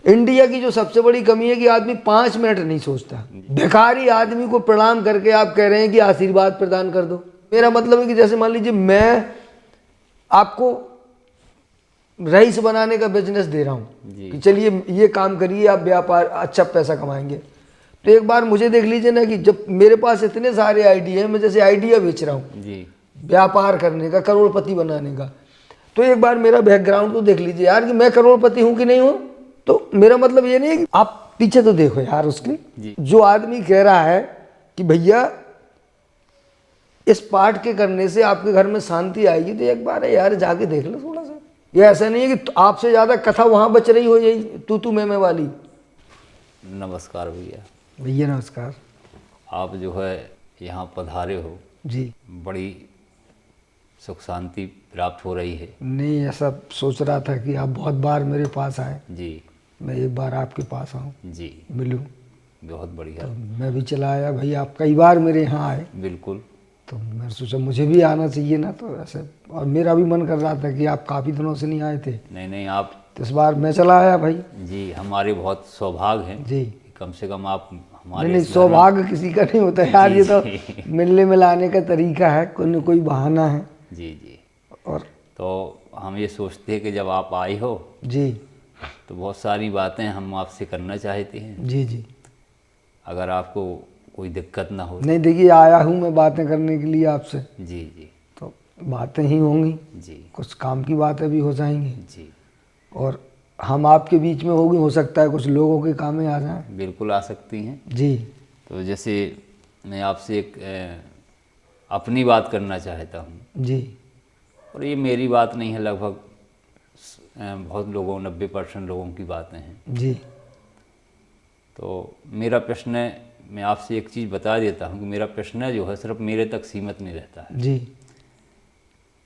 India की जो सबसे बड़ी कमी है कि आदमी 5 मिनट नहीं सोचता। भिखारी आदमी को प्रणाम करके आप कह रहे हैं कि आशीर्वाद प्रदान कर दो। मेरा मतलब है कि जैसे मान लीजिए मैं आपको रईस बनाने का बिजनेस दे रहा हूँ कि चलिए ये काम करिए, आप व्यापार अच्छा पैसा कमाएंगे। तो एक बार मुझे देख लीजिए ना कि जब मेरे पास इतने सारे आइडिया हैं, मैं जैसे आइडिया बेच रहा हूँ व्यापार करने का, करोड़पति बनाने का, तो एक बार मेरा बैकग्राउंड तो देख लीजिए यार कि मैं करोड़पति हूँ कि नहीं हूँ। तो मेरा मतलब ये नहीं है कि आप पीछे तो देखो यार उसके, जो आदमी कह रहा है कि भैया इस पाठ के करने से आपके घर में शांति आएगी, तो एक बार यार जाके देख लो थोड़ा सा। ये ऐसा नहीं है कि आपसे ज्यादा कथा वहां बच रही हो यही तू मैं वाली। नमस्कार भैया। भैया नमस्कार। आप जो है यहाँ पधारे हो जी, बड़ी सुख शांति प्राप्त हो रही है। नहीं ऐसा सोच रहा था कि आप बहुत बार मेरे पास आए जी, मैं एक बार आपके पास आऊँ, जी मिलूं। बहुत बढ़िया। तो मैं भी चला आया, भाई आप कई बार मेरे यहाँ आए, बिल्कुल। तो मैं सोचा मुझे भी आना चाहिए ना, तो ऐसे और मेरा भी मन कर रहा था कि आप काफ़ी दिनों से नहीं आए थे। नहीं आप तो इस बार मैं चला आया भाई। जी, हमारे बहुत सौभाग्य हैं जी, कम से कम आप हमारे नहीं सौभाग्य किसी का नहीं होता यार, ये तो मिलने मिलाने का तरीका है, कोई न कोई बहाना है। जी जी। और तो हम ये सोचते हैं कि जब आप आए हो जी, तो बहुत सारी बातें हम आपसे करना चाहते हैं। जी जी, अगर आपको कोई दिक्कत ना हो। नहीं देखिए आया हूँ मैं बातें करने के लिए आपसे, जी जी, तो बातें ही होंगी, जी कुछ काम की बातें भी हो जाएंगी, जी, और हम आपके बीच में होगी, हो सकता है कुछ लोगों के काम में आ जाएं। बिल्कुल आ सकती हैं। जी, तो जैसे मैं आपसे एक अपनी बात करना चाहता हूँ, जी, और ये मेरी बात नहीं है, लगभग बहुत लोगों 90% लोगों की बातें हैं। जी, तो मेरा प्रश्न है, मैं आपसे एक चीज़ बता देता हूँ कि मेरा प्रश्न जो है सिर्फ मेरे तक सीमित नहीं रहता है। जी,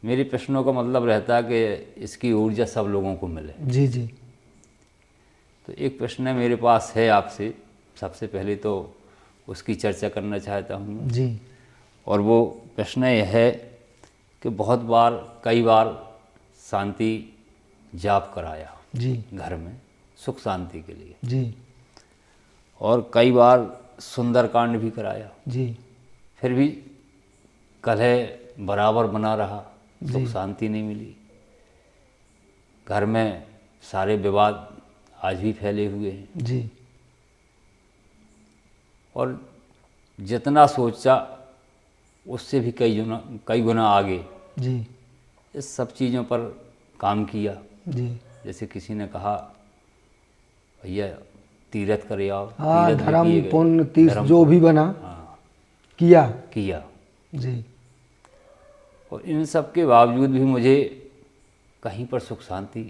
मेरे प्रश्नों का मतलब रहता है कि इसकी ऊर्जा सब लोगों को मिले। जी, जी, तो एक प्रश्न मेरे पास है आपसे, सबसे पहले तो उसकी चर्चा करना चाहता हूँ जी, और वो प्रश्न यह है कि बहुत बार कई बार शांति जाप कराया जी, घर में सुख शांति के लिए, जी, और कई बार सुंदरकांड भी कराया, जी, फिर भी कलह बराबर बना रहा, सुख शांति नहीं मिली। घर में सारे विवाद आज भी फैले हुए हैं, जी, और जितना सोचा उससे भी कई गुना आगे जी, इस सब चीज़ों पर काम किया। जी, जैसे किसी ने कहा भैया तीर्थ करे आओ, हाँ, तीर्थ भी धर्म किए गए, पुण्य तीर्थ धर्म जो भी बना हाँ किया। जी। और इन सब के बावजूद भी मुझे कहीं पर सुख शांति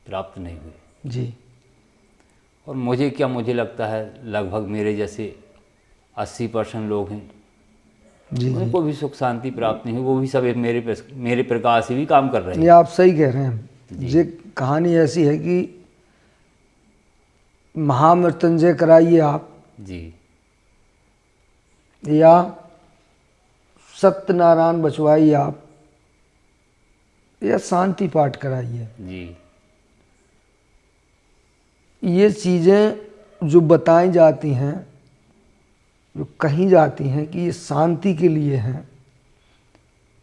प्राप्त नहीं हुई। जी, और मुझे लगता है लगभग मेरे जैसे 80% लोग हैं, जी, उनको भी सुख शांति प्राप्त नहीं हुई। वो भी सब मेरे प्रकार से भी काम कर रहे ये हैं। आप सही कह रहे हैं। ये कहानी ऐसी है कि महामृत्युंजय कराइए आप जी, या सत्यनारायण बचवाइए आप, या शांति पाठ कराइए, जी, ये चीज़ें जो बताई जाती हैं, जो कही जाती हैं कि ये शांति के लिए हैं,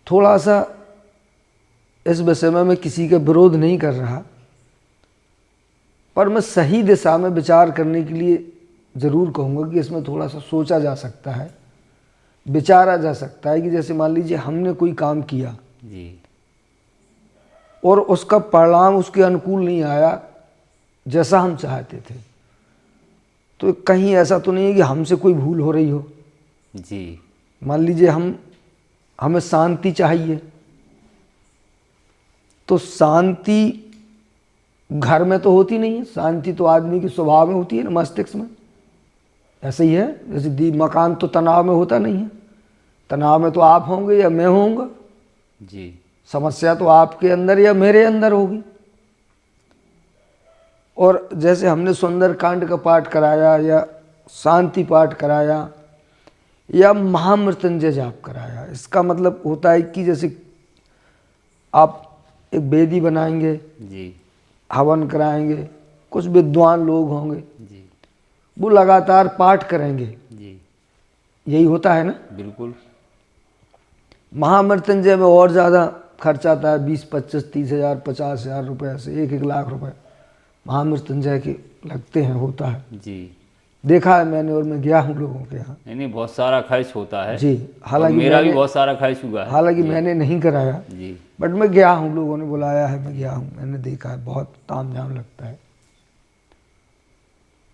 थोड़ा सा इस विषय में मैं किसी का विरोध नहीं कर रहा, पर मैं सही दिशा में विचार करने के लिए ज़रूर कहूँगा कि इसमें थोड़ा सा सोचा जा सकता है, विचारा जा सकता है कि जैसे मान लीजिए हमने कोई काम किया जी, और उसका परिणाम उसके अनुकूल नहीं आया जैसा हम चाहते थे, तो कहीं ऐसा तो नहीं है कि हमसे कोई भूल हो रही हो। जी, मान लीजिए हमें शांति चाहिए, तो शांति घर में तो होती नहीं है, शांति तो आदमी के स्वभाव में होती है ना, मस्तिष्क में। ऐसे ही है जैसे मकान तो तनाव में होता नहीं है, तनाव में तो आप होंगे या मैं होऊंगा, जी, समस्या तो आपके अंदर या मेरे अंदर होगी। और जैसे हमने सुंदरकांड का पाठ कराया या शांति पाठ कराया या महामृत्युंजय जाप कराया, इसका मतलब होता है कि जैसे आप एक वेदी बनाएंगे, जी, हवन कराएंगे, कुछ विद्वान लोग होंगे, जी वो लगातार पाठ करेंगे। जी यही होता है ना। बिल्कुल। महामृत्युंजय में और ज़्यादा खर्च आता है, 20, 25, 30,000, 50,000 रुपये, ऐसे 1-1 लाख रुपए महामृत्युंजय के लगते हैं, होता है। जी देखा है मैंने, और मैं गया हूँ लोगों के यहाँ। नहीं नहीं, बहुत सारा खर्च होता है जी, और हालांकि मेरा भी मैंने बहुत सारा खर्च हुआ है। हालांकि जी मैंने नहीं कराया, जी बट मैं गया हूँ, लोगों ने बुलाया है, मैं गया हूँ, मैंने देखा है, बहुत तामझाम लगता है।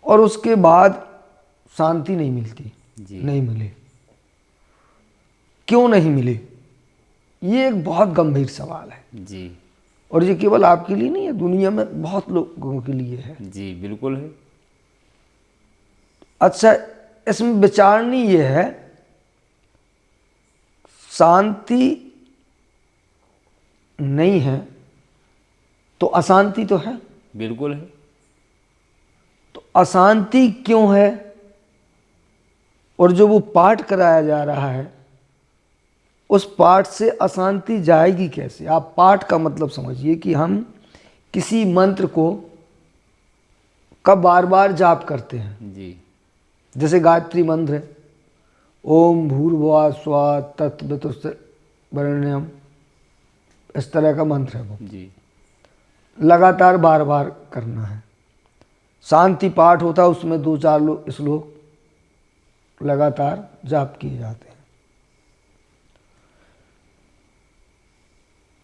और उसके बाद शांति नहीं मिलती। जी नहीं मिली, क्यों नहीं मिली, ये एक बहुत गंभीर सवाल है। जी और ये केवल आपके लिए नहीं है, दुनिया में बहुत लोगों के लिए है। जी बिल्कुल है। अच्छा, इसमें विचारणी ये है, शांति नहीं है तो अशांति तो है। बिल्कुल है। तो अशांति क्यों है, और जो वो पाठ कराया जा रहा है, उस पाठ से अशांति जाएगी कैसे। आप पाठ का मतलब समझिए कि हम किसी मंत्र को कब बार बार जाप करते हैं। जी जैसे गायत्री मंत्र है, ओम भूर्भुवः स्वः तत्सवितुर्वरेण्यम, इस तरह का मंत्र है वो, जी लगातार बार बार करना है। शांति पाठ होता है, उसमें 2-4 श्लोक लगातार जाप किए जाते हैं।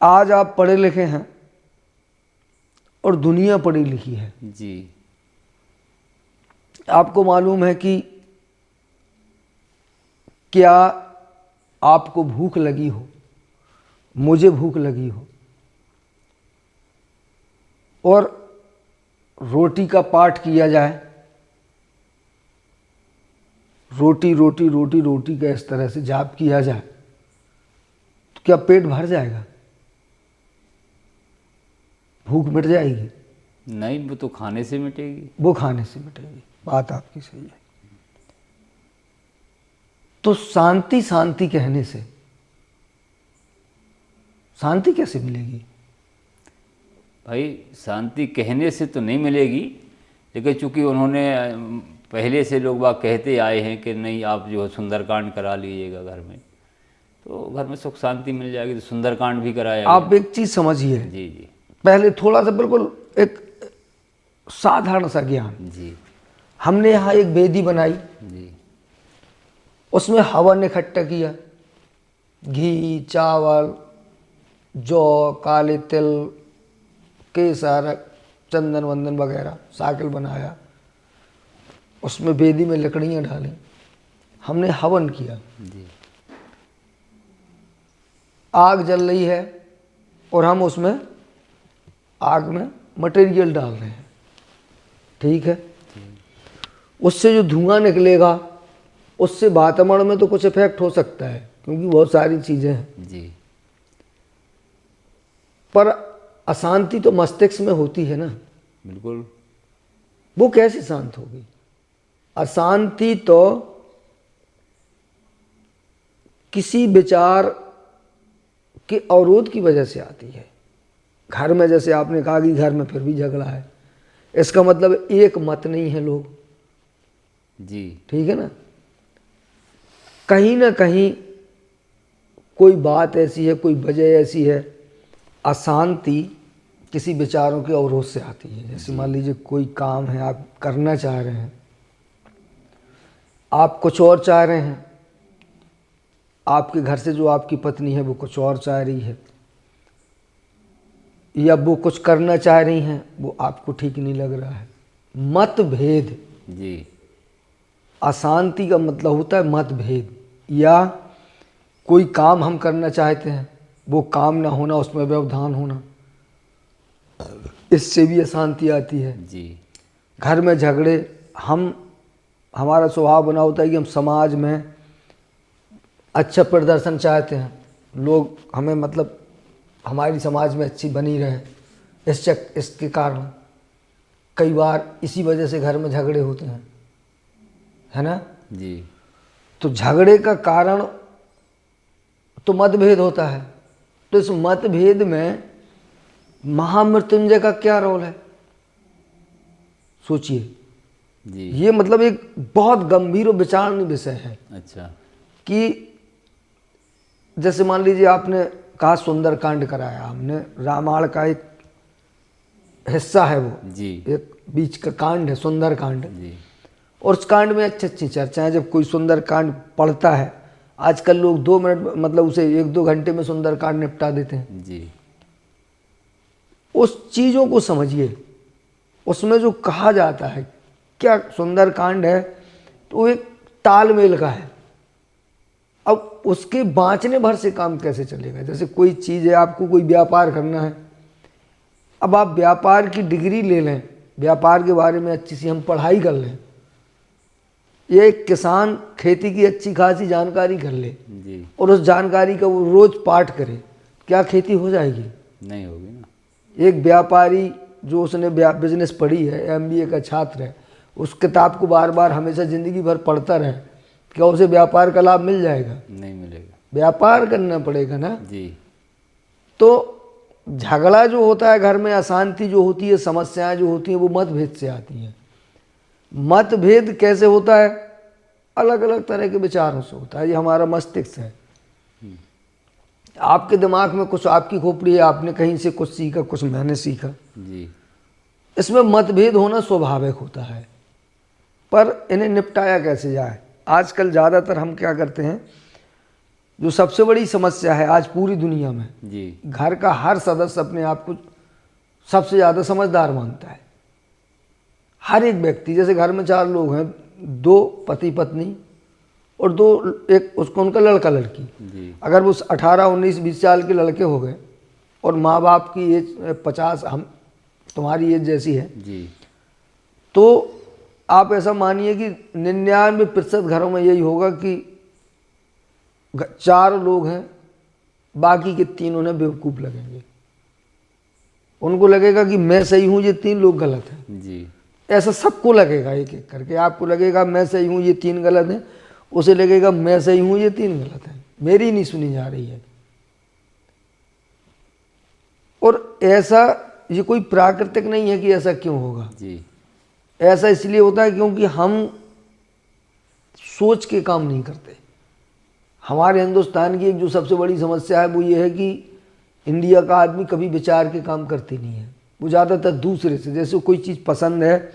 आज आप पढ़े लिखे हैं और दुनिया पढ़ी लिखी है। जी आपको मालूम है कि क्या आपको भूख लगी हो, मुझे भूख लगी हो, और रोटी का पाठ किया जाए, रोटी रोटी रोटी रोटी का इस तरह से जाप किया जाए, तो क्या पेट भर जाएगा, भूख मिट जाएगी? नहीं, वो तो खाने से मिटेगी। वो खाने से मिटेगी, बात आपकी सही है। तो शांति शांति कहने से शांति कैसे मिलेगी? भाई शांति कहने से तो नहीं मिलेगी, लेकिन चूंकि उन्होंने पहले से लोग बाग कहते आए हैं कि नहीं आप जो है सुंदरकांड करा लीजिएगा घर में, तो घर में सुख शांति मिल जाएगी, तो सुंदरकांड भी कराया गया। आप एक चीज समझिए, जी जी पहले थोड़ा सा बिल्कुल एक साधारण सा ज्ञान। जी हमने यहाँ एक वेदी बनाई, जी उसमें हवन इकट्ठा किया, घी, चावल, जौ, काले तिल, केसर, चंदन वंदन वगैरह, साकिल बनाया, उसमें वेदी में लकड़ियाँ डाली, हमने हवन किया। जी आग जल रही है और हम उसमें आग में मटेरियल डाल रहे हैं, ठीक है। उससे जो धुआं निकलेगा, उससे वातावरण में तो कुछ इफेक्ट हो सकता है, क्योंकि बहुत सारी चीज़ें हैं, जी पर अशांति तो मस्तिष्क में होती है ना। बिल्कुल। वो कैसे शांत होगी? अशांति तो किसी विचार के अवरोध की वजह से आती है। घर में, जैसे आपने कहा कि घर में फिर भी झगड़ा है, इसका मतलब एक मत नहीं है लोग, जी ठीक है ना। कहीं ना कहीं कोई बात ऐसी है, कोई वजह ऐसी है, अशांति किसी विचारों के अवरोध से आती है। जैसे मान लीजिए कोई काम है, आप करना चाह रहे हैं, आप कुछ और चाह रहे हैं, आपके घर से जो आपकी पत्नी है वो कुछ और चाह रही है, या वो कुछ करना चाह रही हैं, वो आपको ठीक नहीं लग रहा है। मतभेद, जी अशांति का मतलब होता है मतभेद। या कोई काम हम करना चाहते हैं, वो काम ना होना, उसमें व्यवधान होना, इससे भी अशांति आती है। जी घर में झगड़े, हमारा स्वभाव बना होता है कि हम समाज में अच्छा प्रदर्शन चाहते हैं, लोग हमें मतलब हमारी समाज में अच्छी बनी रहे, इसके कारण कई बार इसी वजह से घर में झगड़े होते हैं, है ना। जी तो झगड़े का कारण तो मतभेद होता है। तो इस मतभेद में महामृत्युंजय का क्या रोल है? सोचिए, जी। ये मतलब एक बहुत गंभीर और विचारणीय विषय है अच्छा। कि जैसे मान लीजिए आपने कहा सुंदरकांड कराया, हमने रामायण का एक हिस्सा है वो, जी। एक बीच का कांड है सुंदरकांड, जी। और उस कांड में अच्छी अच्छी चर्चाएं। जब कोई सुंदरकांड पढ़ता है, आजकल लोग 2 मिनट मतलब उसे 1-2 घंटे में सुंदरकांड निपटा देते हैं। जी। उस चीज़ों को समझिए, उसमें जो कहा जाता है क्या सुंदरकांड है, तो एक तालमेल का है। अब उसके बाँचने भर से काम कैसे चलेगा? जैसे कोई चीज़ है, आपको कोई व्यापार करना है, अब आप व्यापार की डिग्री ले लें, व्यापार के बारे में अच्छी सी हम पढ़ाई कर लें, ये एक किसान खेती की अच्छी खासी जानकारी कर ले जी। और उस जानकारी का वो रोज पाठ करे, क्या खेती हो जाएगी? नहीं होगी ना। एक व्यापारी जो उसने बिजनेस पढ़ी है, एमबीए का छात्र है, उस किताब को बार बार हमेशा ज़िंदगी भर पढ़ता रहे, क्या उसे व्यापार का लाभ मिल जाएगा? नहीं मिलेगा। व्यापार करना पड़ेगा ना। जी। तो झगड़ा जो होता है घर में, अशांति जो होती है, समस्याएं जो होती हैं, वो मतभेद से आती हैं। मतभेद कैसे होता है? अलग अलग तरह के विचारों से होता है। ये हमारा मस्तिष्क है, आपके दिमाग में कुछ, आपकी खोपड़ी है, आपने कहीं से कुछ सीखा, कुछ मैंने सीखा, जी। इसमें मतभेद होना स्वाभाविक होता है। पर इन्हें निपटाया कैसे जाए? आजकल ज़्यादातर हम क्या करते हैं, जो सबसे बड़ी समस्या है आज पूरी दुनिया में, जी। घर का हर सदस्य अपने आप को सबसे ज़्यादा समझदार मानता है। हर एक व्यक्ति, जैसे घर में 4 लोग हैं, 2 पति पत्नी और 2 एक उसको उनका लड़का लड़की, जी। अगर वो 18, 19, 20 साल के लड़के हो गए और माँ बाप की एज 50, हम तुम्हारी एज जैसी है, जी। तो आप ऐसा मानिए कि 99% घरों में यही होगा कि 4 लोग हैं, बाकी के 3 उन्हें बेवकूफ़ लगेंगे। उनको लगेगा कि मैं सही हूँ, ये 3 लोग गलत हैं। जी। ऐसा सबको लगेगा, एक एक करके। आपको लगेगा मैं सही हूँ, ये 3 गलत हैं, उसे लगेगा मैं सही हूँ, ये 3 गलत हैं, मेरी नहीं सुनी जा रही है। और ऐसा, ये कोई प्राकृतिक नहीं है कि ऐसा क्यों होगा। जी। ऐसा इसलिए होता है क्योंकि हम सोच के काम नहीं करते। हमारे हिंदुस्तान की एक जो सबसे बड़ी समस्या है वो ये है कि इंडिया का आदमी कभी विचार के काम करते नहीं है। वो ज़्यादातर दूसरे से, जैसे कोई चीज़ पसंद है,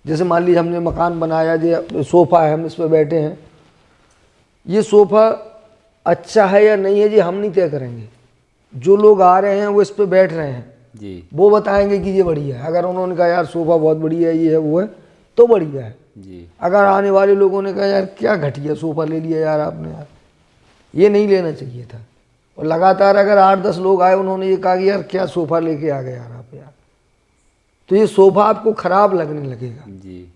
जैसे मान लीजिए हमने मकान बनाया, जो सोफ़ा है, हम इस पर बैठे हैं, ये सोफ़ा अच्छा है या नहीं है ये हम नहीं तय करेंगे। जो लोग आ रहे हैं वो इस पर बैठ रहे हैं, जी। वो बताएंगे कि ये बढ़िया है। अगर उन्होंने कहा यार सोफ़ा बहुत बढ़िया है, ये है वो है, तो बढ़िया है। जी। अगर आने वाले लोगों ने कहा यार क्या घटिया सोफ़ा ले लिया यार आपने, यार ये नहीं लेना चाहिए था, और लगातार अगर 8-10 लोग आए, उन्होंने ये कहा कि यार क्या सोफ़ा लेके आ गए यार आप, यार, तो ये सोफ़ा आपको ख़राब लगने लगेगा। जी।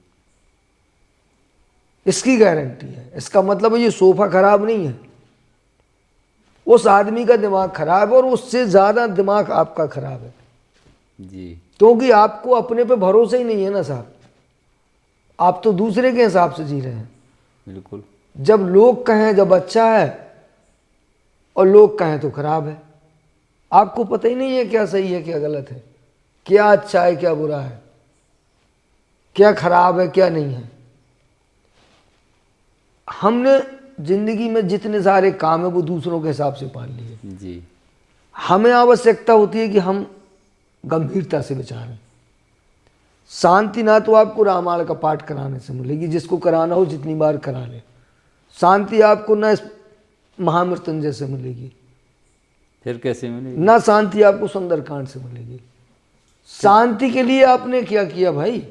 इसकी गारंटी है। इसका मतलब है ये सोफ़ा ख़राब नहीं है, उस आदमी का दिमाग खराब है, और उससे ज़्यादा दिमाग आपका खराब है। जी। क्योंकि आपको अपने पे भरोसा ही नहीं है ना साहब, आप तो दूसरे के हिसाब से जी रहे हैं। बिल्कुल। जब लोग कहें जब अच्छा है, और लोग कहें तो खराब है, आपको पता ही नहीं है क्या सही है क्या गलत है, क्या अच्छा है क्या बुरा है, क्या खराब है क्या नहीं है। हमने जिंदगी में जितने सारे काम है वो दूसरों के हिसाब से पाल लिए। जी। हमें आवश्यकता होती है कि हम गंभीरता से विचारें। शांति ना तो आपको रामायण का पाठ कराने से मिलेगी, जिसको कराना हो जितनी बार करा ले। शांति आपको ना इस महामृत्युंजय से मिलेगी, फिर कैसे मिलेगी? ना शांति आपको सुंदरकांड से मिलेगी। शांति के लिए आपने क्या किया भाई?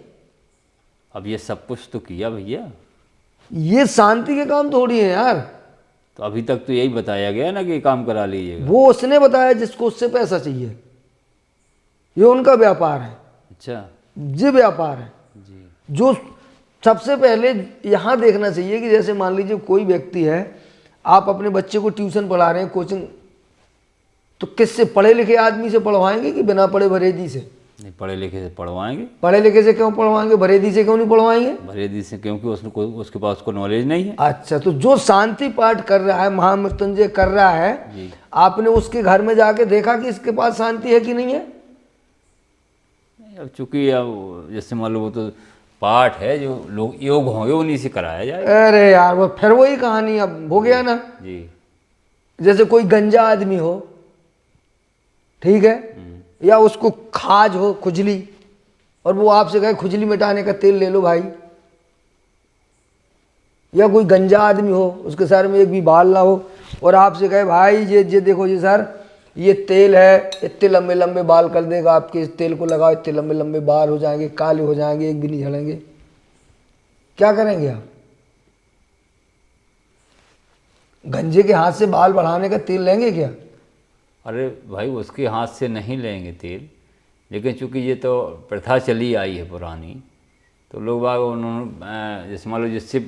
अब ये सब कुछ तो किया भैया, ये शांति के काम थोड़ी है यार। तो अभी तक तो यही बताया गया ना कि ये काम करा लीजिएगा। वो उसने बताया जिसको उससे पैसा चाहिए, ये उनका व्यापार है। अच्छा। ये व्यापार है। जी। जो सबसे पहले यहाँ देखना चाहिए कि जैसे मान लीजिए कोई व्यक्ति है, आप अपने बच्चे को ट्यूशन पढ़ा रहे हैं, कोचिंग, तो किससे, पढ़े लिखे आदमी से पढ़वाएंगे कि बिना पढ़े भरेदी से? नहीं, पढ़े लिखे से पढ़वाएंगे। पढ़े लिखे से क्यों पढ़वाएंगे, भरेदी से क्यों नहीं पढ़वाएंगे? भरेदी से क्योंकि उसके पास को नॉलेज नहीं है। अच्छा, तो जो शांति पाठ कर रहा है, महामृत्युंजय कर रहा है, जी। आपने उसके घर में जाके देखा कि इसके पास शांति है कि नहीं है? अब चूंकि अब जैसे मान लो वो तो पाठ है जो लोग योग होंगे उन्हीं से कराया जाए। अरे यार वो फिर वही कहानी अब हो गया ना। जी। जैसे कोई गंजा आदमी हो, ठीक है, या उसको खाज हो, खुजली, और वो आपसे कहे खुजली मिटाने का तेल ले लो भाई, या कोई गंजा आदमी हो उसके सर में एक भी बाल ना हो और आपसे कहे भाई ये देखो जी सर ये तेल है, इतने लंबे लंबे बाल कर देगा आपके, इस तेल को लगाओ, इतने लंबे लंबे बाल हो जाएंगे, काले हो जाएंगे, एक भी नहीं झड़ेंगे, क्या करेंगे आप? गंजे के हाथ से बाल बढ़ाने का तेल लेंगे क्या? अरे भाई उसके हाथ से नहीं लेंगे तेल, लेकिन चूंकि ये तो प्रथा चली आई है पुरानी, तो लोग बाग उन्होंने जैसे मान लो जिससे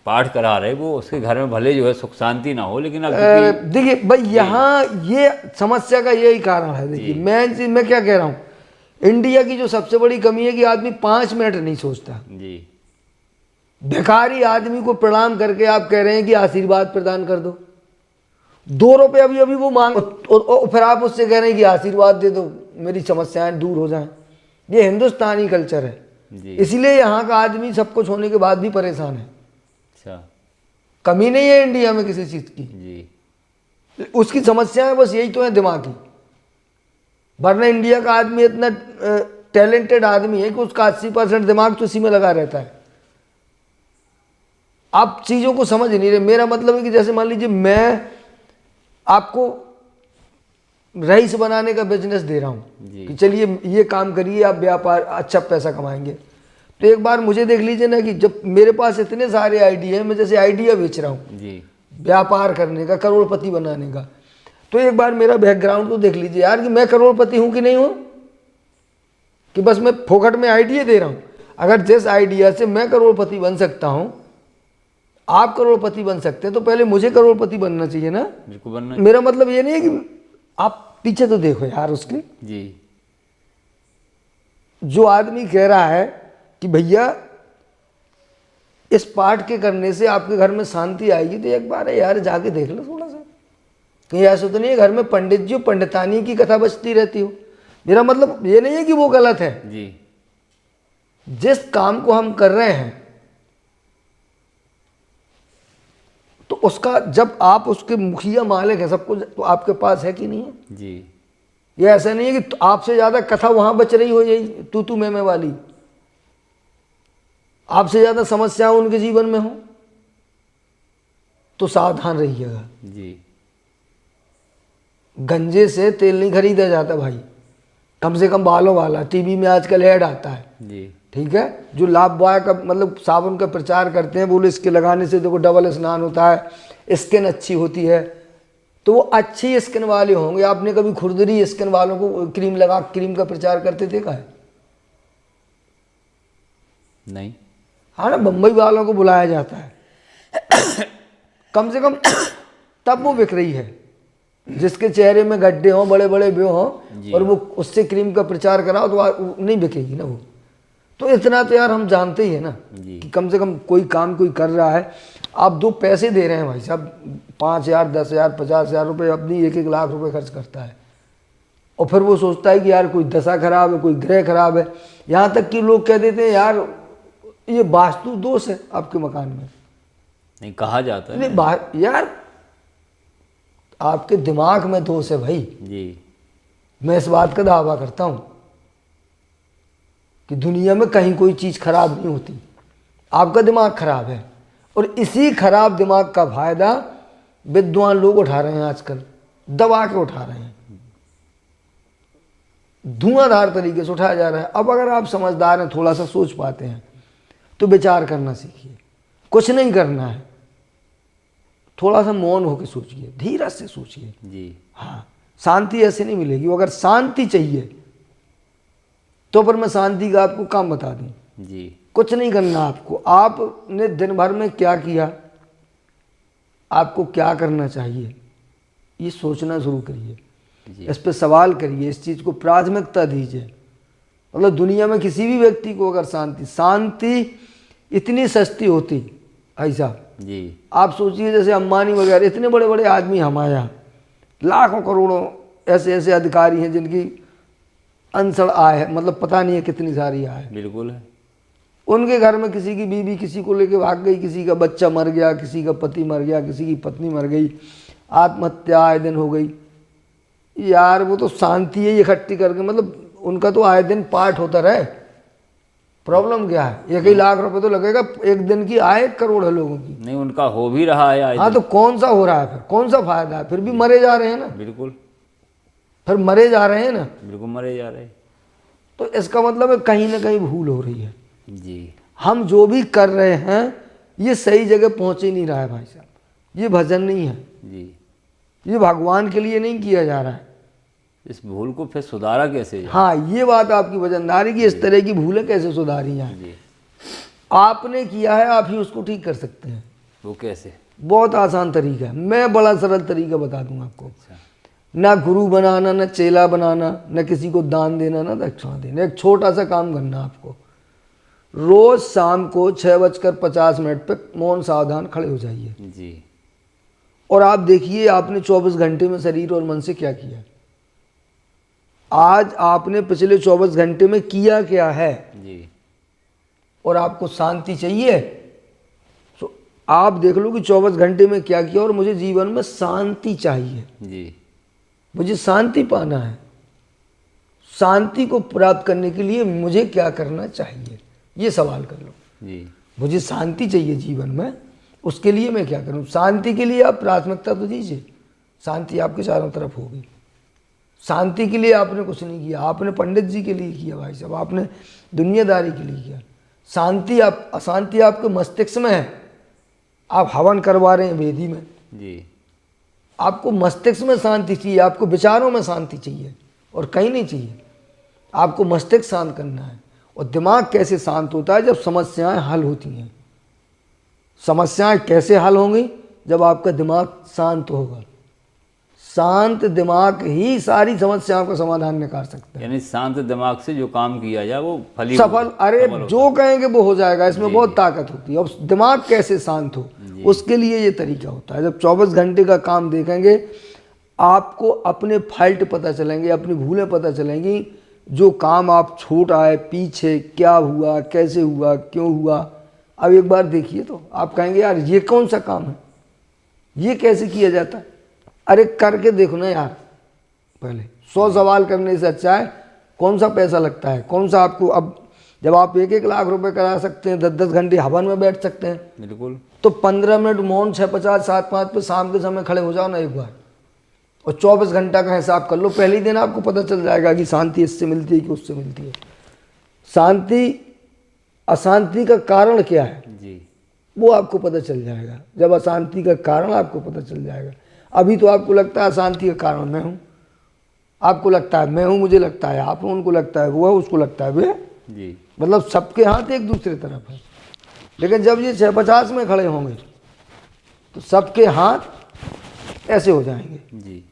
पाठ करा रहे वो उसके घर में भले जो है सुख शांति ना हो, लेकिन अब चूंकि देखिए भाई यहाँ ये समस्या का यही कारण है। देखिए मैं क्या कह रहा हूँ, इंडिया की जो सबसे बड़ी कमी है कि आदमी 5 मिनट नहीं सोचता। जी। भिखारी आदमी को प्रणाम करके आप कह रहे हैं कि आशीर्वाद प्रदान कर दो, 2 रुपये अभी अभी वो मांग और फिर आप उससे कह रहे हैं कि आशीर्वाद दे दो मेरी समस्याएं दूर हो जाएं। ये हिंदुस्तानी कल्चर है, इसीलिए यहाँ का आदमी सब कुछ होने के बाद भी परेशान है। अच्छा। कमी नहीं है इंडिया में किसी चीज़ की, जी। उसकी समस्याएं बस यही तो है दिमाग की। वरना इंडिया का आदमी इतना टैलेंटेड आदमी है कि उसका 80% दिमाग तो इसी में लगा रहता है। आप चीज़ों को समझ नहीं रहे। मेरा मतलब है कि जैसे मान लीजिए मैं आपको रईस बनाने का बिजनेस दे रहा हूँ कि चलिए ये काम करिए, आप व्यापार अच्छा पैसा कमाएंगे, तो एक बार मुझे देख लीजिए ना कि जब मेरे पास इतने सारे आइडिया हैं, मैं जैसे आइडिया बेच रहा हूँ जी व्यापार करने का, करोड़पति बनाने का, तो एक बार मेरा बैकग्राउंड तो देख लीजिए यार कि मैं करोड़पति हूँ कि नहीं हूँ, कि बस मैं फोकट में आइडिया दे रहा हूँ। अगर जिस आइडिया से मैं करोड़पति बन सकता हूँ, आप करोड़पति बन सकते हैं, तो पहले मुझे करोड़पति बनना चाहिए ना। बिल्कुल बनना। मेरा मतलब ये नहीं है कि आप पीछे तो देखो यार उसके, जी। जो आदमी कह रहा है कि भैया इस पाठ के करने से आपके घर में शांति आएगी, तो एक बार यार जाके देख लो थोड़ा सा, कहीं ऐसा तो नहीं है घर में पंडित जी पंडितानी की कथा बजती रहती हो। मेरा मतलब ये नहीं है कि वो गलत है। जी। जिस काम को हम कर रहे हैं तो उसका जब आप उसके मुखिया मालिक है सब कुछ, तो आपके पास है कि नहीं है? जी। ये ऐसा नहीं है कि आपसे ज़्यादा कथा वहाँ बच रही हो, यही तू मैं वाली, आपसे ज़्यादा समस्या उनके जीवन में हो, तो सावधान रहिएगा। जी। गंजे से तेल नहीं खरीदा जाता भाई, कम से कम बालों वाला। टीवी में आजकल ऐड आता है, जी। ठीक है, जो लाभवाय का मतलब साबुन का प्रचार करते हैं, बोले इसके लगाने से देखो डबल स्नान होता है, स्किन अच्छी होती है, तो वो अच्छी स्किन वाले होंगे। आपने कभी खुरदरी स्किन वालों को क्रीम लगा क्रीम का प्रचार करते देखा है? नहीं। हाँ ना, बम्बई वालों को बुलाया जाता है कम से कम, तब वो बिक रही है। जिसके चेहरे में गड्ढे हों, बड़े बड़े ब्यो हों, और वो उससे क्रीम का प्रचार कराओ तो नहीं बिकेगी ना वो। तो इतना तो यार हम जानते ही है ना कि कम से कम कोई काम कोई कर रहा है, आप 2 पैसे दे रहे हैं भाई साहब, 5,000 10,000 50,000 रुपये अपनी 1-1 लाख रुपए खर्च करता है, और फिर वो सोचता है कि यार कोई दशा खराब है, कोई ग्रह खराब है। यहाँ तक कि लोग कह देते हैं यार ये वास्तु दोष है आपके मकान में। नहीं कहा जाता है। नहीं यार, आपके दिमाग में दोष है भाई। जी। मैं इस बात का दावा करता हूँ कि दुनिया में कहीं कोई चीज़ खराब नहीं होती, आपका दिमाग खराब है, और इसी खराब दिमाग का फायदा विद्वान लोग उठा रहे हैं आजकल, दबा के उठा रहे हैं, धुआंधार तरीके से उठाया जा रहा है। अब अगर आप समझदार हैं, थोड़ा सा सोच पाते हैं, तो विचार करना सीखिए। कुछ नहीं करना है, थोड़ा सा मौन होकर सोचिए, धीरज से सोचिए। जी। हाँ, शांति ऐसे नहीं मिलेगी। अगर शांति चाहिए तो पर मैं शांति का आपको काम बता दूं। जी। कुछ नहीं करना आपको, आपने दिन भर में क्या किया, आपको क्या करना चाहिए, ये सोचना शुरू करिए, इस पर सवाल करिए, इस चीज़ को प्राथमिकता दीजिए। मतलब दुनिया में किसी भी व्यक्ति को अगर शांति इतनी सस्ती होती भाई साहब, जी। आप सोचिए जैसे अंबानी वगैरह इतने बड़े बड़े आदमी हमारे यहाँ, लाखों करोड़ों ऐसे ऐसे अधिकारी हैं जिनकी अनसड़ आय है, मतलब पता नहीं है कितनी सारी आय है। बिल्कुल है। उनके घर में किसी की बीवी किसी को लेके भाग गई, किसी का बच्चा मर गया, किसी का पति मर गया, किसी की पत्नी मर गई, आत्महत्या आए दिन हो गई। यार वो तो शांति है इकट्ठी करके, मतलब उनका तो आए दिन पाठ होता रहे। प्रॉब्लम क्या है? 1 लाख रुपए तो लगेगा, एक दिन की आय 1 करोड़ है लोगों की। नहीं, उनका हो भी रहा है आज। हाँ तो कौन सा हो रहा है फिर? कौन सा फायदा है? फिर भी मरे जा रहे हैं ना, बिल्कुल, फिर मरे जा रहे हैं ना। बिल्कुल मरे जा रहे। तो इसका मतलब है कहीं ना कहीं भूल हो रही है। जी, हम जो भी कर रहे हैं ये सही जगह पहुंच ही नहीं रहा है भाई साहब। ये भजन नहीं है, जी, ये भगवान के लिए नहीं किया जा रहा है। इस भूल को फिर सुधारा कैसे जाए? हाँ, ये बात आपकी वजनदारी की, इस तरह की भूलें कैसे सुधारी जाए। जी, आपने किया है, आप ही उसको ठीक कर सकते हैं। वो कैसे? बहुत आसान तरीका है, मैं बड़ा सरल तरीका बता दूंगा आपको। अच्छा, ना गुरु बनाना, ना चेला बनाना, ना किसी को दान देना, ना दक्षिणा देना। एक छोटा सा काम करना आपको, रोज शाम को 6:50 पे मौन सावधान खड़े हो जाइए जी, और आप देखिए आपने 24 घंटे में शरीर और मन से क्या किया। आज आपने पिछले 24 घंटे में किया क्या है, जी, और आपको शांति चाहिए तो आप देख लो कि 24 घंटे में क्या किया, और मुझे जीवन में शांति चाहिए, जी, मुझे शांति पाना है। शांति को प्राप्त करने के लिए मुझे क्या करना चाहिए, ये सवाल कर लो। जी, मुझे शांति चाहिए जीवन में, उसके लिए मैं क्या करूं? शांति के लिए आप प्राथमिकता तो दीजिए। शांति आपके चारों तरफ होगी। शांति के लिए आपने कुछ नहीं किया, आपने पंडित जी के लिए किया भाई साहब, आपने दुनियादारी के लिए किया। शांति अशांति आपके मस्तिष्क में है। आप हवन करवा रहे हैं वेदी में, जी, आपको मस्तिष्क में शांति चाहिए, आपको विचारों में शांति चाहिए और कहीं नहीं चाहिए। आपको मस्तिष्क शांत करना है। और दिमाग कैसे शांत होता है? जब समस्याएं हल होती हैं। समस्याएं कैसे हल होंगी? जब आपका दिमाग शांत होगा। शांत दिमाग ही सारी समस्याओं का समाधान निकाल सकता है। यानी शांत दिमाग से जो काम किया जाए वो सफल, अरे जो कहेंगे वो हो जाएगा। इसमें बहुत ताकत होती है। और दिमाग कैसे शांत हो, उसके लिए ये तरीका होता है। जब 24 घंटे का काम देखेंगे, आपको अपने फॉल्ट पता चलेंगे, अपनी भूलें पता चलेंगी। जो काम आप छूट आए पीछे, क्या हुआ, कैसे हुआ, क्यों हुआ। अब एक बार देखिए तो आप कहेंगे यार ये कौन सा काम है, ये कैसे किया जाता है? अरे करके देखो ना यार। पहले 100 सवाल करने से अच्छा है कौन सा पैसा लगता है, कौन सा आपको। अब जब आप 1-1 लाख रुपए करा सकते हैं, 10-10 घंटे हवन में बैठ सकते हैं, बिल्कुल, तो 15 मिनट मौन 6:50-7:05 पे शाम के समय खड़े हो जाओ ना एक बार, और 24 घंटा का हिसाब कर लो। पहले ही दिन आपको पता चल जाएगा कि शांति इससे मिलती है कि उससे मिलती है। शांति अशांति का कारण क्या है, जी, वो आपको पता चल जाएगा। जब अशांति का कारण आपको पता चल जाएगा। अभी तो आपको लगता है अशांति का कारण मैं हूँ, आपको लगता है मैं हूँ, मुझे लगता है आप, उनको लगता है वो है, उसको लगता है वे। जी, मतलब सबके हाथ एक दूसरे तरफ है। लेकिन जब ये 6:50 में खड़े होंगे तो सबके हाथ ऐसे हो जाएंगे, जी,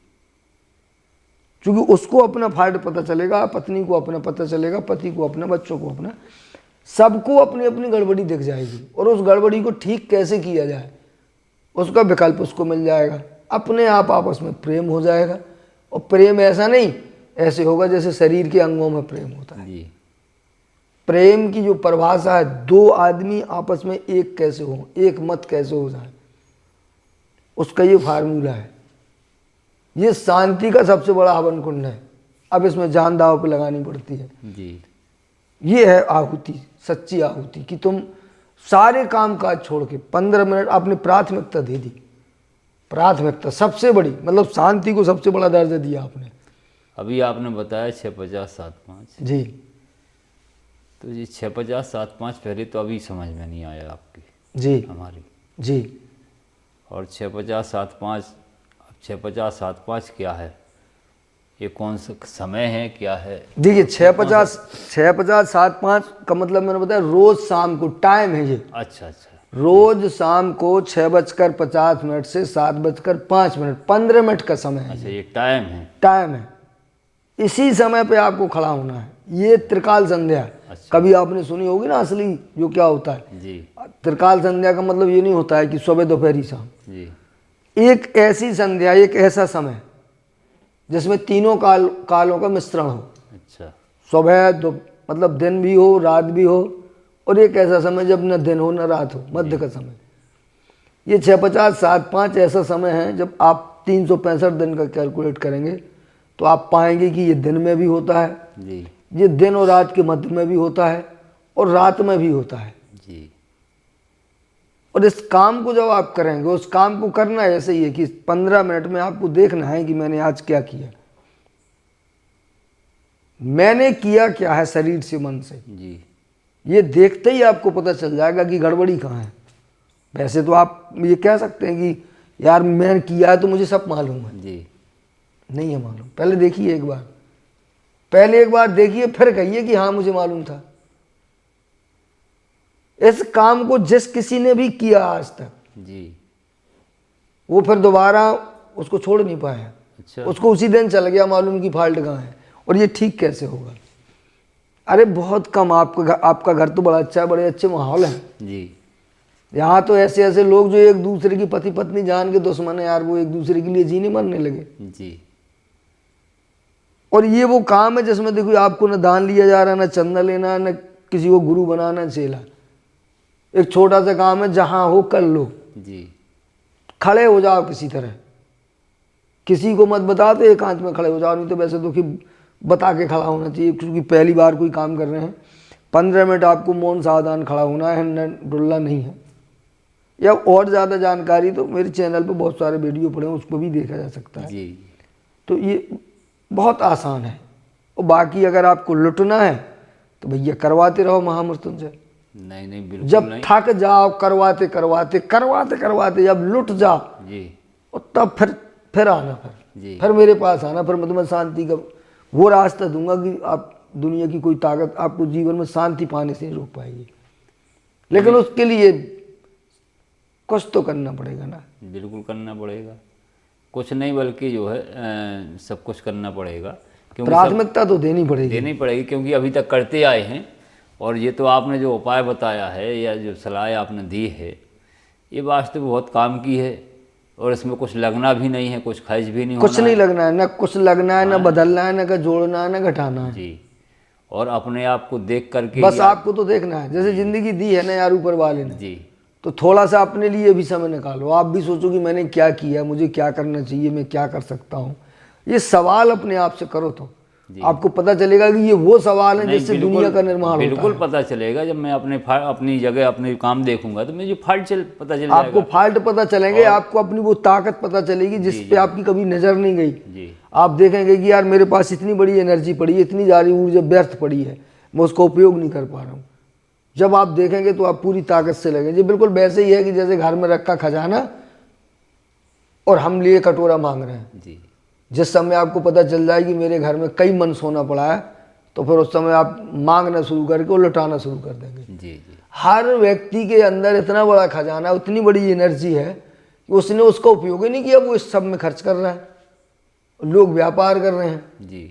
क्योंकि उसको अपना फायदा पता चलेगा, पत्नी को अपना पता चलेगा, पति को अपना, बच्चों को अपना, सबको अपनी अपनी गड़बड़ी दिख जाएगी। और उस गड़बड़ी को ठीक कैसे किया जाए उसका विकल्प उसको मिल जाएगा। अपने आप आपस में प्रेम हो जाएगा। और प्रेम ऐसा नहीं ऐसे होगा जैसे शरीर के अंगों में प्रेम होता है। जी, प्रेम की जो परिभाषा है, 2 आदमी आपस में एक कैसे हो, एक मत कैसे हो जाए, उसका ये फार्मूला है। ये शांति का सबसे बड़ा हवन कुंड है। अब इसमें जान दांव पे लगानी पड़ती है। जी, ये है आहुति, सच्ची आहुति, कि तुम सारे काम काज छोड़ के 15 मिनट अपनी प्राथमिकता दे दी। प्राथमिकता सबसे बड़ी, मतलब शांति को सबसे बड़ा दर्जा दिया आपने। अभी आपने बताया 6:50-7:05। जी तो ये 6:50-7:05 पहले तो अभी समझ में नहीं आया आपकी, जी हमारी। जी। और 6:50-7:05, अब 6:50-7:05 क्या है? ये कौन सा समय है, क्या है? देखिए 6:50-7:05 का मतलब मैंने बताया रोज शाम को टाइम है ये। अच्छा, अच्छा, रोज शाम को 6:50 से 7:05, 15 मिनट का समय है। अच्छा, ये टाइम है। टाइम है, इसी समय पे आपको खड़ा होना है। ये त्रिकाल संध्या है। अच्छा। कभी आपने सुनी होगी ना असली जो क्या होता है। जी, त्रिकाल संध्या का मतलब ये नहीं होता है कि सुबह दोपहरी शाम। जी, एक ऐसी संध्या, एक ऐसा समय जिसमें तीनों कालों का मिश्रण हो। अच्छा, सुबह मतलब दिन भी हो, रात भी हो, और एक ऐसा समय जब न दिन हो न रात हो, मध्य का समय। ये 650 7 5 ऐसा समय है जब आप 365 दिन का कैलकुलेट करेंगे तो आप पाएंगे कि ये दिन में भी होता है जी ये दिन और रात के मध्य में भी होता है और रात में भी होता है जी। और इस काम को जब आप करेंगे, उस काम को करना ऐसे ही है कि 15 मिनट में आपको देखना है कि मैंने आज क्या किया, मैंने किया क्या है शरीर से मन से। जी ये देखते ही आपको पता चल जाएगा कि गड़बड़ी कहाँ है। वैसे तो आप ये कह सकते हैं कि यार मैंने किया है तो मुझे सब मालूम है, जी नहीं है मालूम। पहले देखिए एक बार, पहले एक बार देखिए फिर कहिए कि हाँ मुझे मालूम था। इस काम को जिस किसी ने भी किया आज तक जी। वो फिर दोबारा उसको छोड़ नहीं पाया। अच्छा। उसको उसी दिन चल गया मालूम की फाल्ट कहाँ है और ये ठीक कैसे होगा। अरे बहुत कम आपका घर तो बड़ा अच्छा है, बड़े अच्छे माहौल है जी यहाँ तो ऐसे ऐसे लोग जो एक दूसरे की पति पत्नी जान के दुश्मन है यार, वो एक दूसरे के लिए जीने मरने लगे। जी। और ये वो काम है जिसमें देखो आपको न दान लिया जा रहा, न चंदा लेना, न किसी को गुरु बनाना चेला। एक छोटा सा काम है, जहां हो कर लो, जी। खड़े हो जाओ किसी तरह, किसी को मत बताओ तो एकांत में खड़े हो जाओ। नहीं तो वैसे तो कि बता के खड़ा होना चाहिए, क्योंकि पहली बार कोई काम कर रहे हैं। 15 मिनट आपको मौन सावधान खड़ा होना है, न डुल्ला नहीं है। या और ज़्यादा जानकारी तो मेरे चैनल पे बहुत सारे वीडियो पड़े हैं, उसको भी देखा जा सकता है। जी। तो ये बहुत आसान है। और बाकी अगर आपको लुटना है तो भैया करवाते रहो महामृत्युंजय। नहीं नहीं बिल्कुल जब नहीं। थक जाओ करवाते करवाते करवाते करवाते जब लुट जाओ जी और तब फिर आना, जी फिर मेरे पास आना। फिर मैं तुम्हें शांति का वो रास्ता दूंगा कि आप दुनिया की कोई ताकत आपको जीवन में शांति पाने से नहीं रोक पाएगी। लेकिन उसके लिए कुछ तो करना पड़ेगा ना। बिल्कुल करना पड़ेगा, कुछ नहीं बल्कि जो है सब कुछ करना पड़ेगा, क्योंकि प्राथमिकता तो देनी पड़ेगी। देनी पड़ेगी, क्योंकि अभी तक करते आए हैं। और ये तो आपने जो उपाय बताया है या जो सलाह आपने दी है ये वास्तव में बहुत काम की है। और इसमें कुछ लगना भी नहीं है, कुछ खर्च भी नहीं कुछ होना नहीं है। लगना है, ना कुछ लगना है, ना बदलना है, ना जोड़ना है, ना घटाना है। जी। और अपने आप को देख करके बस ही आपको तो देखना है, जैसे जिंदगी दी है ना यार ऊपर वाले ने, जी तो थोड़ा सा अपने लिए भी समय निकालो। आप भी सोचो कि मैंने क्या किया, मुझे क्या करना चाहिए, मैं क्या कर सकता हूँ। ये सवाल अपने आप से करो तो आपको पता चलेगा कि ये वो सवाल है नहीं, जिससे दुनिया का निर्माण होता है। बिल्कुल पता चलेगा। जब मैं अपनी जगह अपने काम देखूंगा तो मुझे पता चल आपको जाएगा। फाल्ट पता चलेंगे, आपको अपनी वो ताकत पता चलेगी जिस पे आपकी कभी नजर नहीं गई। जी आप देखेंगे कि यार मेरे पास इतनी बड़ी एनर्जी पड़ी है, इतनी सारी ऊर्जा व्यर्थ पड़ी है, मैं उसका उपयोग नहीं कर पा रहा हूँ। जब आप देखेंगे तो आप पूरी ताकत से लगेंगे। बिल्कुल वैसे ही है कि जैसे घर में रखा खजाना और हम लिए कटोरा मांग रहे हैं। जी जिस समय आपको पता चल जाए कि मेरे घर में कई मन सोना पड़ा है, तो फिर उस समय आप मांगना शुरू करके और लौटाना शुरू कर देंगे। जी जी। हर व्यक्ति के अंदर इतना बड़ा खजाना, उतनी बड़ी एनर्जी है कि उसने उसका उपयोग ही नहीं किया, वो इस सब में खर्च कर रहा है। लोग व्यापार कर रहे हैं। जी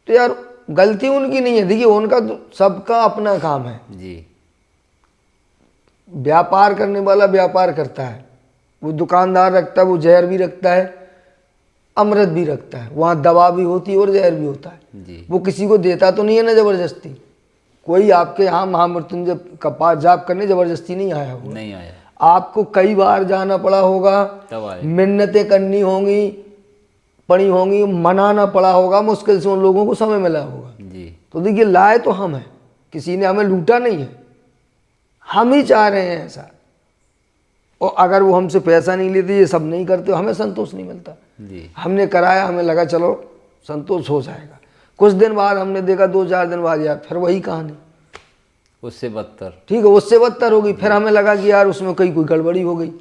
तो यार गलती उनकी नहीं है। देखिए उनका सबका अपना काम है। जी। व्यापार करने वाला व्यापार करता है, वो दुकानदार रखता है, वो जहर भी रखता है, अमृत भी रखता है। वहाँ दवा भी होती है और जहर भी होता है। जी वो किसी को देता तो नहीं है ना जबरदस्ती। कोई आपके यहाँ महामृत्युंजय का पाठ जाप करने जबरदस्ती नहीं आया होगा। नहीं आया, आपको कई बार जाना पड़ा होगा, तब आए। मिन्नतें करनी होंगी, पड़ी होंगी, मनाना पड़ा होगा, मुश्किल से उन लोगों को समय मिला होगा। जी तो देखिए लाए तो हम हैं, किसी ने हमें लूटा नहीं है, हम ही चाह रहे हैं ऐसा। और अगर वो हमसे पैसा नहीं लेते, ये सब नहीं करते, हमें संतोष नहीं मिलता। जी हमने कराया, हमें लगा चलो संतोष हो जाएगा। कुछ दिन बाद हमने देखा, 2-4 दिन बाद यार फिर वही कहानी, उससे बदतर। ठीक है उससे बदतर हो गई। फिर हमें लगा कि यार उसमें कोई गड़बड़ी हो गई।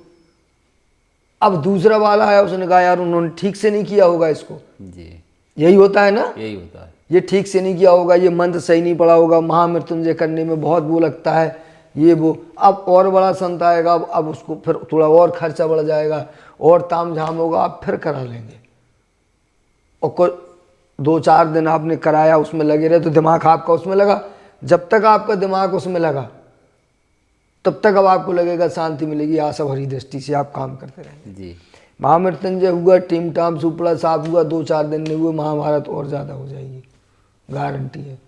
अब दूसरा वाला आया, उसने कहा यार उन्होंने ठीक से नहीं किया होगा इसको। जी यही होता है ना, यही होता है। ये ठीक से नहीं किया होगा, ये मंत्र सही नहीं पड़ा होगा, महामृत्युंजय करने में बहुत वो लगता है, ये वो। अब और बड़ा संत आएगा, अब उसको फिर थोड़ा और खर्चा बढ़ जाएगा और ताम झाम होगा, आप फिर करा लेंगे। और कोई 2-4 दिन आपने कराया, उसमें लगे रहे तो दिमाग आपका उसमें लगा। जब तक आपका दिमाग उसमें लगा तब तक अब आपको लगेगा शांति मिलेगी, आशा भरी दृष्टि से आप काम करते रहेंगे। जी महामृत्युंजय हुआ, टीम टाम सुपड़ा साफ हुआ, 2-4 दिन नहीं हुए, महाभारत और ज़्यादा हो जाएगी, गारंटी है।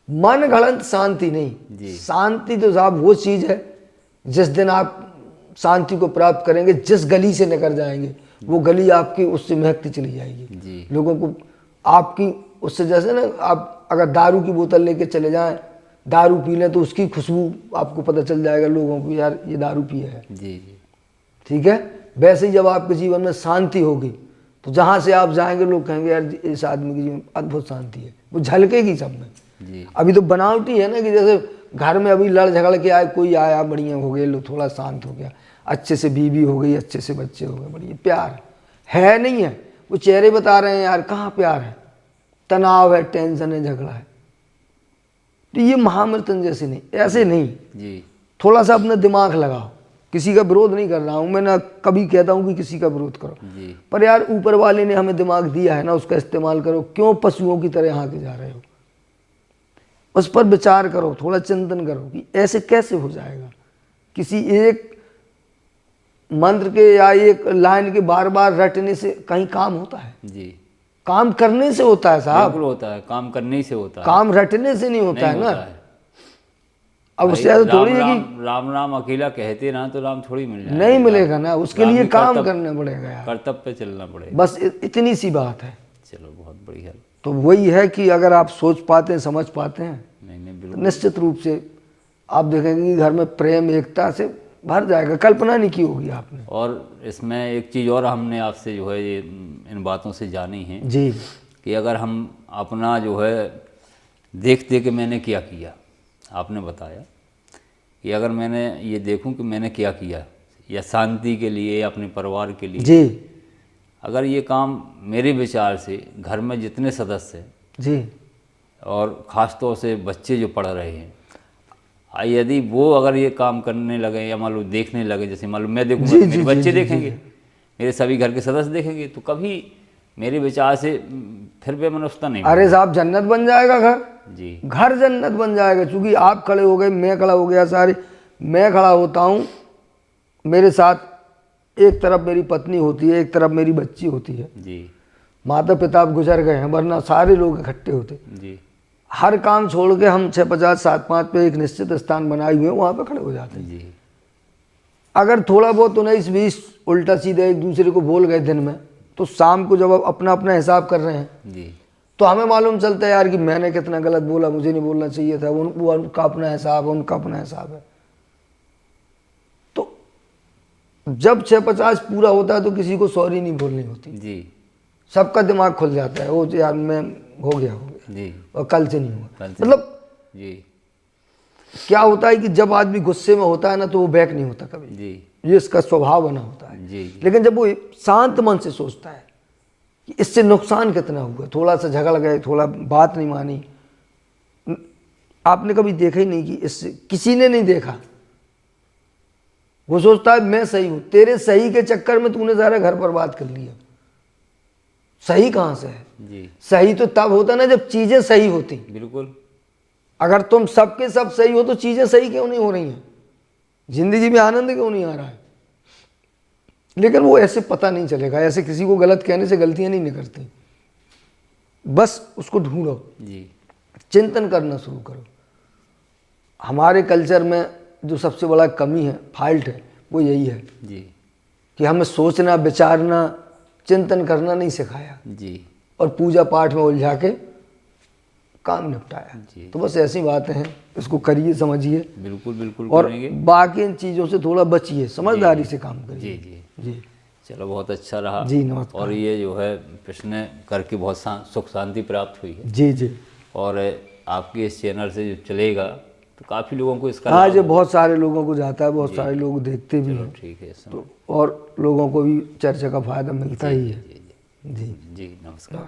मन घड़ंत शांति नहीं। जी। शांति तो साहब वो चीज है जिस दिन आप शांति को प्राप्त करेंगे, जिस गली से निकल जाएंगे वो गली आपकी उससे महकती चली जाएगी। जी। लोगों को आपकी उससे, जैसे ना आप अगर दारू की बोतल लेके चले जाएं, दारू पी लें तो उसकी खुशबू आपको पता चल जाएगा लोगों को, यार ये दारू पिया है। जी जी। ठीक है, वैसे ही जब आपके जीवन में शांति होगी तो जहाँ से आप जाएंगे लोग कहेंगे यार इस आदमी के जीवन में अद्भुत शांति है, वो झलकेगी सब में। जी। अभी तो बनावटी है ना कि जैसे घर में अभी लड़ झगड़ के आए, कोई आया बढ़िया हो गया, लोग थोड़ा शांत हो गया, अच्छे से बीवी हो गई, अच्छे से बच्चे हो गए, बढ़िया प्यार है नहीं है। वो चेहरे बता रहे हैं यार कहाँ प्यार है, तनाव है, टेंशन है, झगड़ा है। तो ये महामृत्युंजय से नहीं, ऐसे नहीं। जी। थोड़ा सा अपना दिमाग लगाओ, किसी का विरोध नहीं कर रहा हूँ मैं, ना कभी कहता हूँ कि किसी का विरोध करो, जी। पर यार ऊपर वाले ने हमें दिमाग दिया है ना, उसका इस्तेमाल करो। क्यों पशुओं की तरह यहाँ के जा रहे हो? उस पर विचार करो, थोड़ा चिंतन करो कि ऐसे कैसे हो जाएगा। किसी एक मंत्र के या एक लाइन के बार बार रटने से कहीं काम होता है? जी। काम करने से होता है साहब, बिल्कुल होता है, काम करने से होता है, काम रटने से नहीं होता है नहीं ना। होता है। अब उससे ऐसा थोड़ी है कि राम राम अकेला कहते ना तो राम थोड़ी मिल जाएगा, नहीं मिलेगा ना, उसके राम लिए भी काम कर्तव्य- करना पड़ेगा यार, कर्तव्य पे चलना पड़ेगा। बस इतनी सी बात है। चलो बहुत बढ़िया। तो वही है कि अगर आप सोच पाते हैं, समझ पाते हैं, नहीं नहीं तो बिल्कुल। निश्चित रूप से आप देखेंगे कि घर में प्रेम एकता से भर जाएगा। कल्पना नहीं की होगी आपने। और इसमें एक चीज़ और हमने आपसे जो है ये इन बातों से जानी है जी। कि अगर हम अपना जो है देखते कि मैंने क्या किया, आपने बताया कि अगर मैंने ये देखूं कि मैंने क्या किया या शांति के लिए या अपने परिवार के लिए, जी। अगर ये काम मेरे विचार से घर में जितने सदस्य हैं जी। और ख़ास तौर से बच्चे जो पढ़ रहे हैं, यदि वो अगर ये काम करने लगे या मान लो देखने लगे, जैसे मान लो मैं देखूंगा जी, मेरे जी, बच्चे जी, देखेंगे, मेरे सभी घर के सदस्य देखेंगे, तो कभी मेरे विचार से फिर भी मनुष्यता नहीं अरे साहब जन्नत बन जाएगा घर, जी। घर जन्नत बन जाएगा। क्योंकि आप खड़े हो गए, मैं खड़ा हो गया, सारे मैं खड़ा होता हूँ, मेरे साथ एक तरफ मेरी पत्नी होती है, एक तरफ मेरी बच्ची होती है, जी। माता पिता गुजर गए हैं, वरना सारे लोग इकट्ठे होते। जी। हर काम छोड़ के हम 650 7-5 पे एक निश्चित स्थान बनाए हुए हैं, वहाँ पे खड़े हो जाते हैं। जी। अगर थोड़ा बहुत 19-20 उल्टा सीधा एक दूसरे को बोल गए दिन में, तो शाम को जब आप अपना अपना हिसाब कर रहे हैं जी। तो हमें मालूम चलता है यार कि मैंने कितना गलत बोला, मुझे नहीं बोलना चाहिए था, उनका अपना हिसाब है, उनका अपना हिसाब है। तो जब 650 पूरा होता है तो किसी को सॉरी नहीं बोलनी होती, जी। सबका दिमाग खुल जाता है, वो यार मैं हो गया जी। और कल से नहीं हुआ। कल से- मतलब जी। क्या होता है कि जब आदमी गुस्से में होता है ना तो वो बैक नहीं होता कभी, जी। ये इसका स्वभाव बना होता है। जी। जी। लेकिन जब वो शांत मन से सोचता है कि इससे नुकसान कितना हुआ, थोड़ा सा झगड़ गए, थोड़ा बात नहीं मानी, आपने कभी देखा ही नहीं कि इससे किसी ने नहीं देखा, वो सोचता है मैं सही हूं। तेरे सही के चक्कर में तूने सारा घर बर्बाद कर लिया। सही कहां से है? जी। सही तो तब होता ना जब चीजें सही होती। बिल्कुल। अगर तुम सबके सब सही हो तो चीजें सही क्यों नहीं हो रही हैं? जिंदगी में आनंद क्यों नहीं आ रहा है? लेकिन वो ऐसे पता नहीं चलेगा, ऐसे किसी को गलत कहने से गलतियां नहीं निकलती। बस उसको ढूंढो, जी। चिंतन करना शुरू करो। हमारे कल्चर में जो सबसे बड़ा कमी है, फॉल्ट है, वो यही है जी। कि हमें सोचना, विचारना, चिंतन करना नहीं सिखाया जी। और पूजा पाठ में उलझा के काम निपटाया। जी। तो बस ऐसी बातें हैं, इसको करिए, समझिए बिल्कुल बिल्कुल और करेंगे। बाकी इन चीज़ों से थोड़ा बचिए, समझदारी से काम जी। करिए। जी। जी चलो बहुत अच्छा रहा। जी, नमस्कार। और ये जो है प्रश्न करके बहुत सुख शांति प्राप्त हुई है। जी जी। और आपके इस चैनल से जो चलेगा तो काफ़ी लोगों को इसका हाँ, लाभ ये बहुत सारे लोगों को जाता है, बहुत सारे लोग देखते भी होगा। हैं, ठीक है। तो और लोगों को भी चर्चा का फायदा मिलता ही है। जी। जी। जी। जी। नमस्कार।